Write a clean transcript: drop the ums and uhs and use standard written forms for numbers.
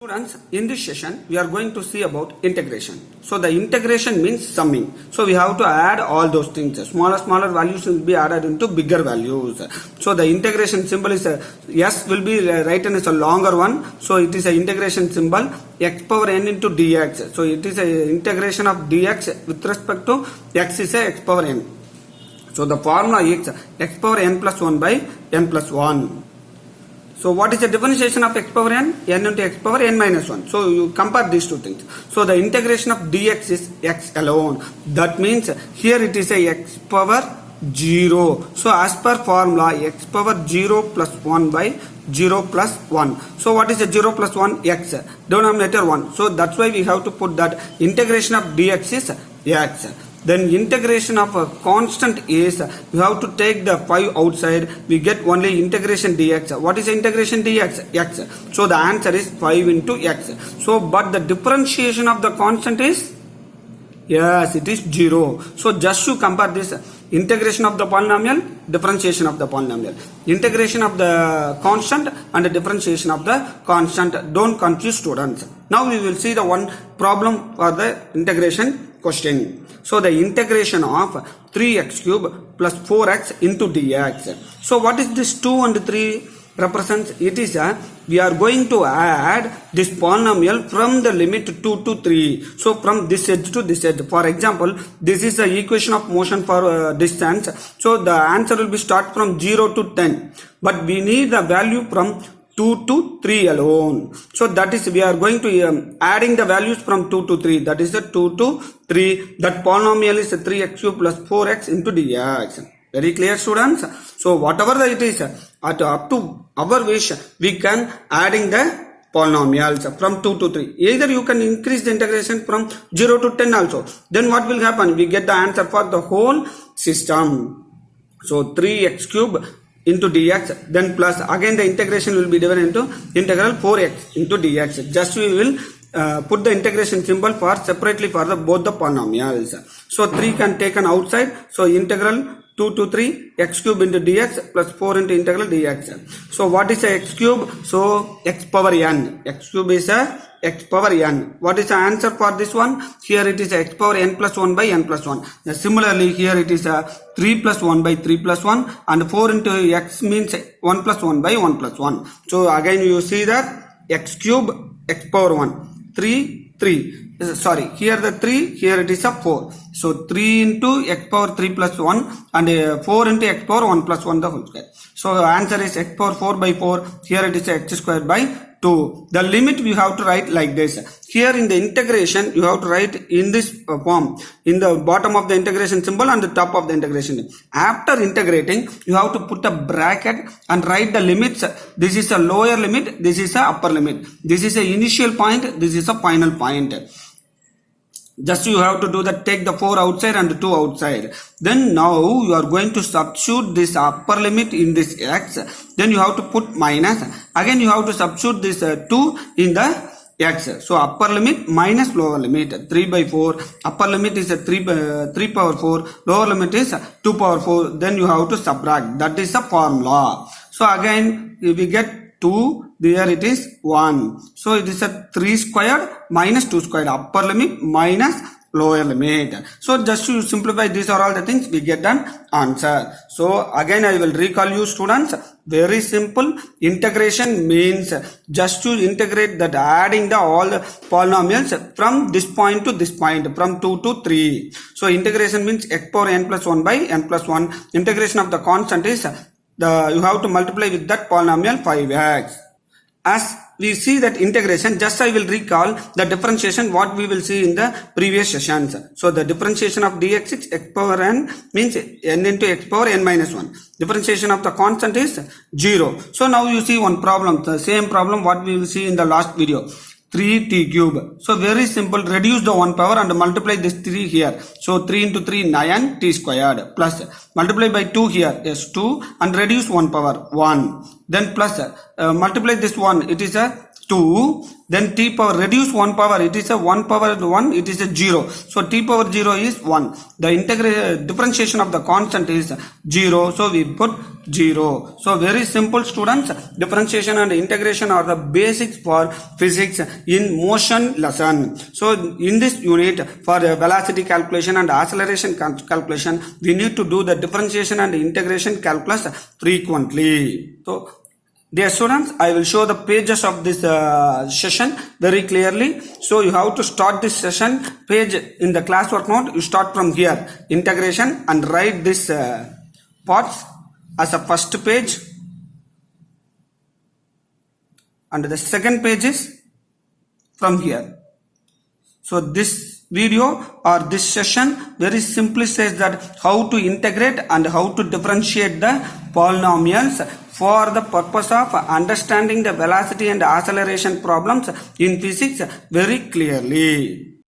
Students, in this session, we are going to see about integration. So the integration means summing. So we have to add all those things. Smaller values will be added into bigger values. So the integration symbol is S will be written as a longer one. So it is an integration symbol x power n into dx. So it is a integration of dx with respect to x is a x power n. So the formula is x power n plus 1 by n plus 1. So what is the differentiation of x power n? N into x power n minus 1. So you compare these two things. So the integration of dx is x alone. That means here it is a x power 0. So as per formula x power 0 plus 1 by 0 plus 1. So what is the 0 plus 1? X. Denominator 1. So that's why we have to put that integration of dx is x. Then integration of a constant is, you have to take the 5 outside, we get only integration dx. What is integration dx? X. So the answer is 5 into x. So but the differentiation of the constant is, yes, it is 0. So just to compare this, integration of the polynomial, differentiation of the polynomial. Integration of the constant and the differentiation of the constant. Don't confuse students. Now we will see the one problem for the integration question. So the integration of 3x cube plus 4x into dx. So what is this 2 and 3 represents? It is we are going to add this polynomial from the limit 2 to 3. So from this edge to this edge. For example, this is the equation of motion for distance. So the answer will be start from 0 to 10. But we need the value from 2 to 3 alone. So that is we are going to adding the values from 2 to 3. That is the 2 to 3. That polynomial is 3x cube plus 4x into dx. Very clear, students? So whatever it is, up to our wish, we can adding the polynomials from 2 to 3. Either you can increase the integration from 0 to 10 also. Then what will happen? We get the answer for the whole system. So 3x cube into dx, then plus again the integration will be divided into integral 4x into dx. Just we will put the integration symbol for separately for the both the polynomials. So 3 can taken outside. So integral 2 to 3 x cube into dx plus 4 into integral dx. So what is a x cube? So x power n. X cube is a x power n. What is the answer for this one? Here it is x power n plus 1 by n plus 1. Similarly here it is 3 plus 1 by 3 plus 1 and 4 into x means 1 plus 1 by 1 plus 1. So again you see that x cube x power 1 3 sorry, here the 3, here it is a 4. So 3 into x power 3 plus 1 and 4 into x power 1 plus 1 the whole square. So the answer is x power 4 by 4. Here it is x square by 2. The limit we have to write like this. Here in the integration you have to write in this form. In the bottom of the integration symbol and the top of the integration. After integrating you have to put a bracket and write the limits. This is a lower limit. This is a upper limit. This is a initial point. This is a final point. Just you have to do that, take the 4 outside and 2 outside. Then now you are going to substitute this upper limit in this x. Then you have to put minus. Again you have to substitute this 2 in the x. So upper limit minus lower limit. 3 by 4. Upper limit is 3 power 4. Lower limit is 2 power 4. Then you have to subtract. That is the formula. So again we get 2. There it is 1. So it is a 3 squared minus 2 squared. Upper limit minus lower limit. So just to simplify, these are all the things we get an answer. So again I will recall you students. Very simple. Integration means just to integrate that adding the all the polynomials from this point to this point, from 2 to 3. So integration means x power n plus 1 by n plus 1. Integration of the constant is you have to multiply with that polynomial 5x. As we see that integration, just I will recall the differentiation what we will see in the previous sessions. So the differentiation of dx is x power n means n into x power n minus 1. Differentiation of the constant is 0. So now you see one problem, the same problem what we will see in the last video. 3t cube. So very simple, reduce the 1 power and multiply this 3 here. So 3 into 3 9 t squared plus multiply by 2 here is 2 and reduce 1 power 1. Then plus multiply this 1, it is a 2, then t power reduce 1 power, it is a 1 power 1, it is a 0. So t power 0 is 1. The differentiation of the constant is 0, so we put 0. So very simple students, differentiation and integration are the basics for physics in motion lesson. So in this unit, for velocity calculation and acceleration calculation, we need to do the differentiation and integration calculus frequently. So dear students, I will show the pages of this session very clearly. So you have to start this session page in the classwork note. You start from here, integration, and write this parts as a first page. And the second page is from here. So this video or this session very simply says that how to integrate and how to differentiate the polynomials for the purpose of understanding the velocity and acceleration problems in physics very clearly.